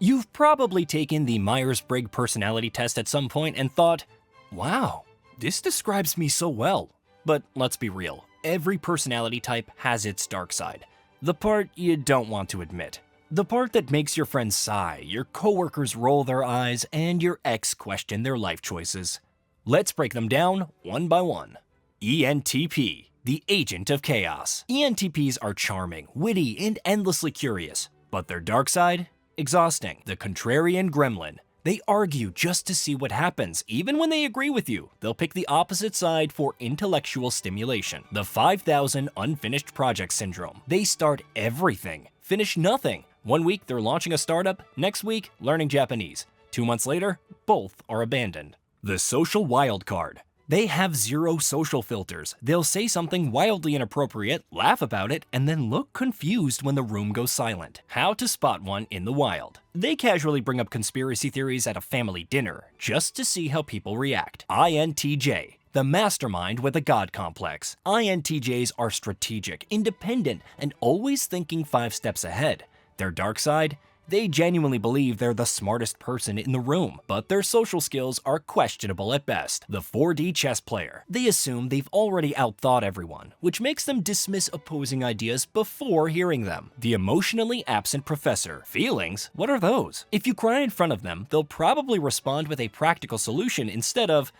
You've probably taken the Myers-Briggs personality test at some point and thought, wow, this describes me so well. But let's be real, every personality type has its dark side. The part you don't want to admit. The part that makes your friends sigh, your coworkers roll their eyes, and your ex question their life choices. Let's break them down one by one. ENTP, the agent of chaos. ENTPs are charming, witty, and endlessly curious. But their dark side? Exhausting. The contrarian gremlin. They argue just to see what happens. Even when they agree with you, they'll pick the opposite side for intellectual stimulation. The 5,000 unfinished project syndrome. They start everything, finish nothing. One week they're launching a startup, next week learning Japanese. 2 months later, both are abandoned. The social wild card. They have zero social filters. They'll say something wildly inappropriate, laugh about it, and then look confused when the room goes silent. How to spot one in the wild. They casually bring up conspiracy theories at a family dinner, just to see how people react. INTJ, the mastermind with a god complex. INTJs are strategic, independent, and always thinking 5 steps ahead. Their dark side? They genuinely believe they're the smartest person in the room, but their social skills are questionable at best. The 4D chess player. They assume they've already outthought everyone, which makes them dismiss opposing ideas before hearing them. The emotionally absent professor. Feelings? What are those? If you cry in front of them, they'll probably respond with a practical solution instead of,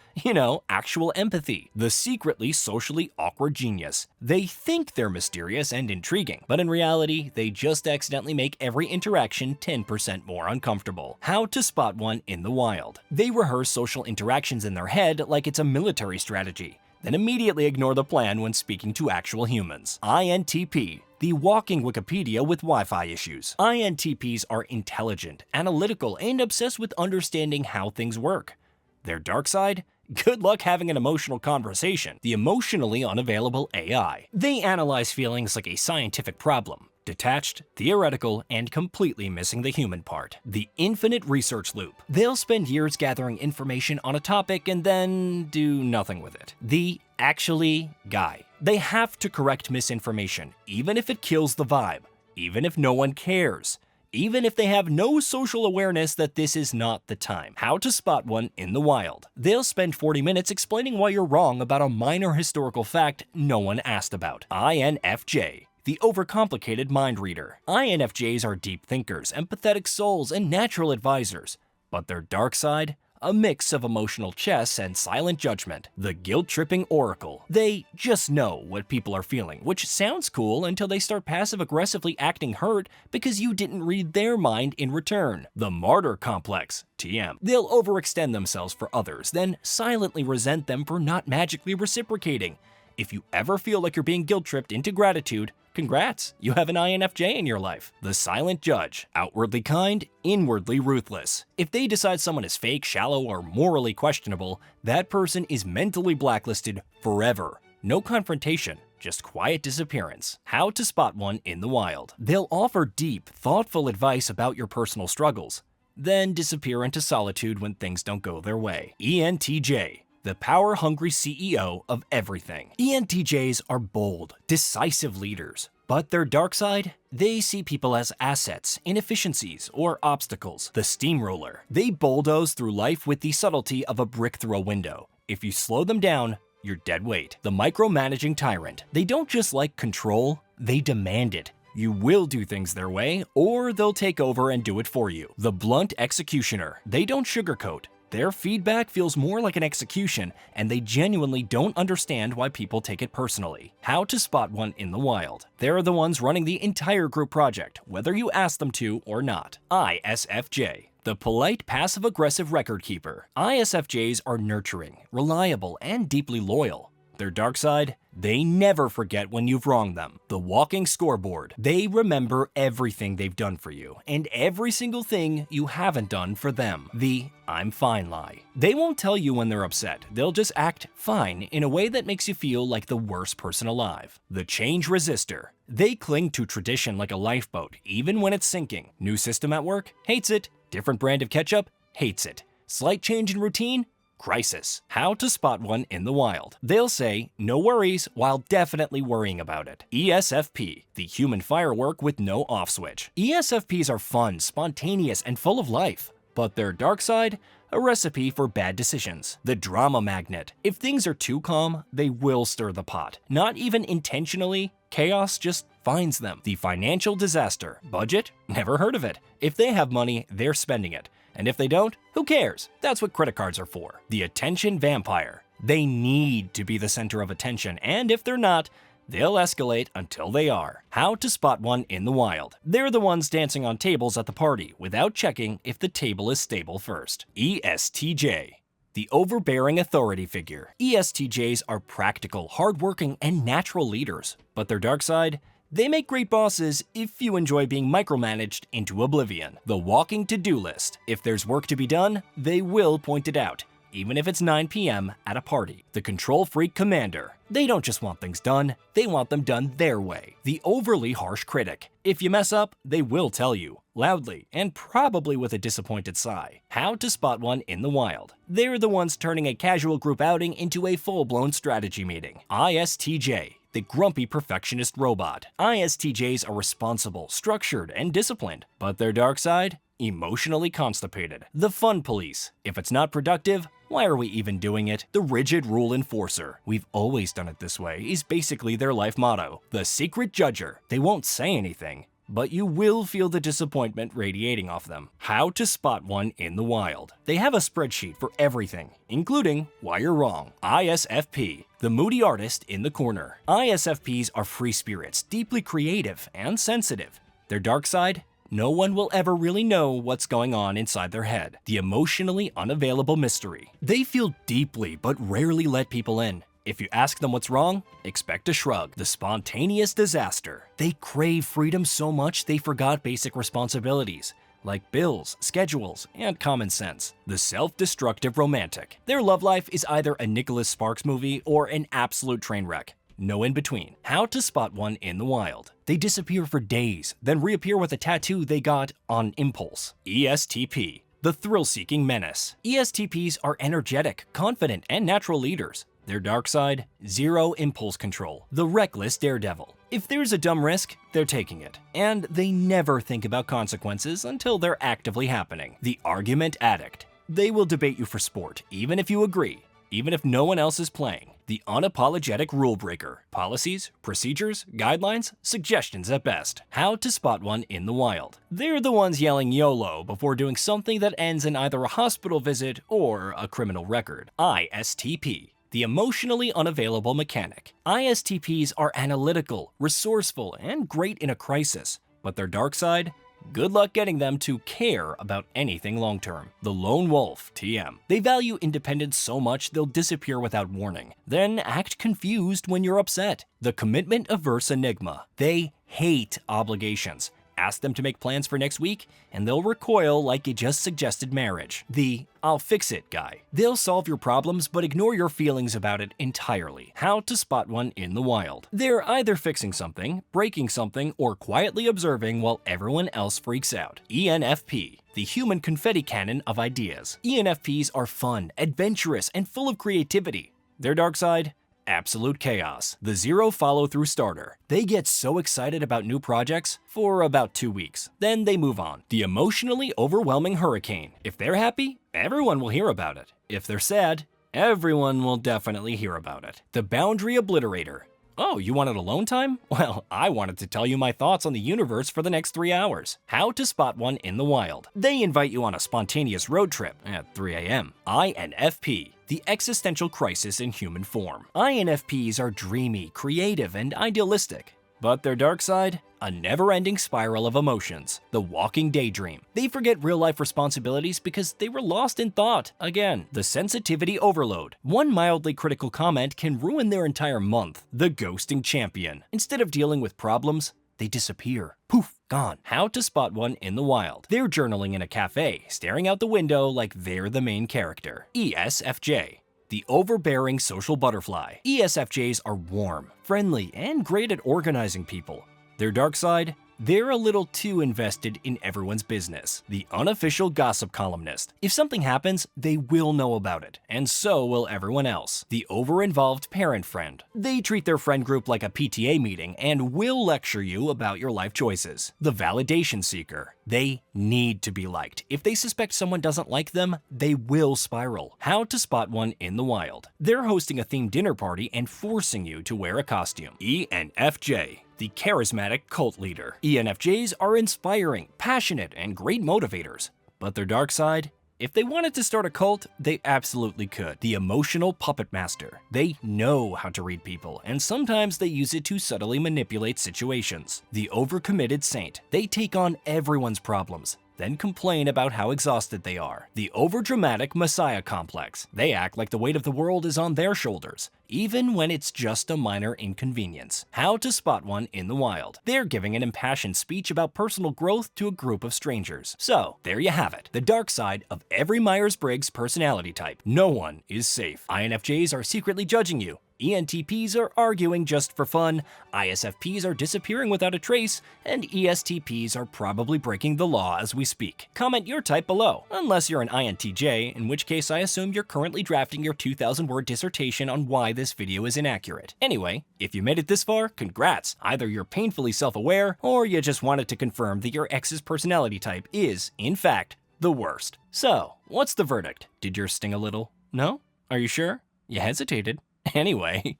actual empathy. The secretly socially awkward genius. They think they're mysterious and intriguing, but in reality, they just accidentally make every interaction 10% more uncomfortable. How to spot one in the wild. They rehearse social interactions in their head like it's a military strategy, then immediately ignore the plan when speaking to actual humans. INTP, the walking Wikipedia with Wi-Fi issues. INTPs are intelligent, analytical, and obsessed with understanding how things work. Their dark side? Good luck having an emotional conversation. The emotionally unavailable AI. They analyze feelings like a scientific problem. Detached, theoretical, and completely missing the human part. The infinite research loop. They'll spend years gathering information on a topic and then do nothing with it. The actually guy. They have to correct misinformation, even if it kills the vibe, even if no one cares, even if they have no social awareness that this is not the time. How to spot one in the wild. They'll spend 40 minutes explaining why you're wrong about a minor historical fact no one asked about. INFJ. The overcomplicated mind reader. INFJs are deep thinkers, empathetic souls, and natural advisors. But their dark side? A mix of emotional chess and silent judgment. The guilt-tripping oracle. They just know what people are feeling, which sounds cool until they start passive-aggressively acting hurt because you didn't read their mind in return. The martyr complex. TM. They'll overextend themselves for others, then silently resent them for not magically reciprocating. If you ever feel like you're being guilt-tripped into gratitude, congrats, you have an INFJ in your life. The silent judge. Outwardly kind, inwardly ruthless. If they decide someone is fake, shallow, or morally questionable, that person is mentally blacklisted forever. No confrontation, just quiet disappearance. How to spot one in the wild. They'll offer deep, thoughtful advice about your personal struggles, then disappear into solitude when things don't go their way. ENTJ. The power-hungry CEO of everything. ENTJs are bold, decisive leaders, but their dark side? They see people as assets, inefficiencies, or obstacles. The steamroller. They bulldoze through life with the subtlety of a brick through a window. If you slow them down, you're dead weight. The micromanaging tyrant. They don't just like control, they demand it. You will do things their way, or they'll take over and do it for you. The blunt executioner. They don't sugarcoat. Their feedback feels more like an execution, and they genuinely don't understand why people take it personally. How to spot one in the wild. They're the ones running the entire group project, whether you ask them to or not. ISFJ. The polite, passive-aggressive record keeper. ISFJs are nurturing, reliable, and deeply loyal. Their dark side? They never forget when you've wronged them. The walking scoreboard. They remember everything they've done for you, and every single thing you haven't done for them. The I'm fine lie. They won't tell you when they're upset. They'll just act fine in a way that makes you feel like the worst person alive. The change resistor. They cling to tradition like a lifeboat, even when it's sinking. New system at work? Hates it. Different brand of ketchup? Hates it. Slight change in routine? Crisis. How to spot one in the wild. They'll say, no worries, while definitely worrying about it. ESFP. The human firework with no off switch. ESFPs are fun, spontaneous, and full of life. But their dark side? A recipe for bad decisions. The drama magnet. If things are too calm, they will stir the pot. Not even intentionally, chaos just finds them. The financial disaster. Budget? Never heard of it. If they have money, they're spending it. And if they don't, who cares? That's what credit cards are for. The attention vampire. They need to be the center of attention, and if they're not, they'll escalate until they are. How to spot one in the wild. They're the ones dancing on tables at the party without checking if the table is stable first. ESTJ. The overbearing authority figure. ESTJs are practical, hardworking, and natural leaders. But their dark side? They make great bosses if you enjoy being micromanaged into oblivion. The walking to-do list. If there's work to be done, they will point it out, even if it's 9 p.m. at a party. The control freak commander. They don't just want things done, they want them done their way. The overly harsh critic. If you mess up, they will tell you, loudly, and probably with a disappointed sigh. How to spot one in the wild. They're the ones turning a casual group outing into a full-blown strategy meeting. ISTJ. The grumpy perfectionist robot. ISTJs are responsible, structured, and disciplined, but their dark side? Emotionally constipated. The fun police. If it's not productive, why are we even doing it? The rigid rule enforcer. We've always done it this way is basically their life motto. The secret judger. They won't say anything, but you will feel the disappointment radiating off them. How to spot one in the wild. They have a spreadsheet for everything, including why you're wrong. ISFP. The moody artist in the corner. ISFPs are free spirits, deeply creative and sensitive. Their dark side? No one will ever really know what's going on inside their head. The emotionally unavailable mystery. They feel deeply but rarely let people in. If you ask them what's wrong, expect a shrug. The spontaneous disaster. They crave freedom so much they forgot basic responsibilities, like bills, schedules, and common sense. The self-destructive romantic. Their love life is either a Nicholas Sparks movie or an absolute train wreck. No in between. How to spot one in the wild. They disappear for days, then reappear with a tattoo they got on impulse. ESTP. The thrill-seeking menace. ESTPs are energetic, confident, and natural leaders. Their dark side? Zero impulse control. The reckless daredevil. If there's a dumb risk, they're taking it. And they never think about consequences until they're actively happening. The argument addict. They will debate you for sport, even if you agree, even if no one else is playing. The unapologetic rule breaker. Policies, procedures, guidelines, suggestions at best. How to spot one in the wild. They're the ones yelling YOLO before doing something that ends in either a hospital visit or a criminal record. ISTP. The emotionally unavailable mechanic. ISTPs are analytical, resourceful, and great in a crisis, but their dark side? Good luck getting them to care about anything long-term. The lone wolf, TM. They value independence so much they'll disappear without warning, then act confused when you're upset. The commitment-averse enigma. They hate obligations. Ask them to make plans for next week, and they'll recoil like you just suggested marriage. The I'll fix it guy. They'll solve your problems but ignore your feelings about it entirely. How to spot one in the wild. They're either fixing something, breaking something, or quietly observing while everyone else freaks out. ENFP. The human confetti cannon of ideas. ENFPs are fun, adventurous, and full of creativity. Their dark side? Absolute chaos. The zero follow-through starter. They get so excited about new projects for about 2 weeks. Then they move on. The emotionally overwhelming hurricane. If they're happy, everyone will hear about it. If they're sad, everyone will definitely hear about it. The boundary obliterator. Oh, you wanted alone time? Well, I wanted to tell you my thoughts on the universe for the next 3 hours. How to spot one in the wild. They invite you on a spontaneous road trip at 3 a.m. INFP. The existential crisis in human form. INFPs are dreamy, creative, and idealistic. But their dark side? A never-ending spiral of emotions. The walking daydream. They forget real-life responsibilities because they were lost in thought. Again, the sensitivity overload. One mildly critical comment can ruin their entire month. The ghosting champion. Instead of dealing with problems, they disappear. Poof, gone. How to spot one in the wild. They're journaling in a cafe, staring out the window like they're the main character. ESFJ. The overbearing social butterfly. ESFJs are warm, friendly, and great at organizing people. Their dark side? They're a little too invested in everyone's business. The unofficial gossip columnist. If something happens, they will know about it, and so will everyone else. The over-involved parent friend. They treat their friend group like a PTA meeting and will lecture you about your life choices. The validation seeker. They need to be liked. If they suspect someone doesn't like them, they will spiral. How to spot one in the wild. They're hosting a themed dinner party and forcing you to wear a costume. ENFJ. The charismatic cult leader. ENFJs are inspiring, passionate, and great motivators. But their dark side? If they wanted to start a cult, they absolutely could. The emotional puppet master. They know how to read people, and sometimes they use it to subtly manipulate situations. The overcommitted saint. They take on everyone's problems, then complain about how exhausted they are. The overdramatic messiah complex. They act like the weight of the world is on their shoulders, even when it's just a minor inconvenience. How to spot one in the wild. They're giving an impassioned speech about personal growth to a group of strangers. So, there you have it. The dark side of every Myers-Briggs personality type. No one is safe. INFJs are secretly judging you. ENTPs are arguing just for fun, ISFPs are disappearing without a trace, and ESTPs are probably breaking the law as we speak. Comment your type below, unless you're an INTJ, in which case I assume you're currently drafting your 2,000-word dissertation on why this video is inaccurate. Anyway, if you made it this far, congrats! Either you're painfully self-aware, or you just wanted to confirm that your ex's personality type is, in fact, the worst. So, what's the verdict? Did yours sting a little? No? Are you sure? You hesitated. Anyway,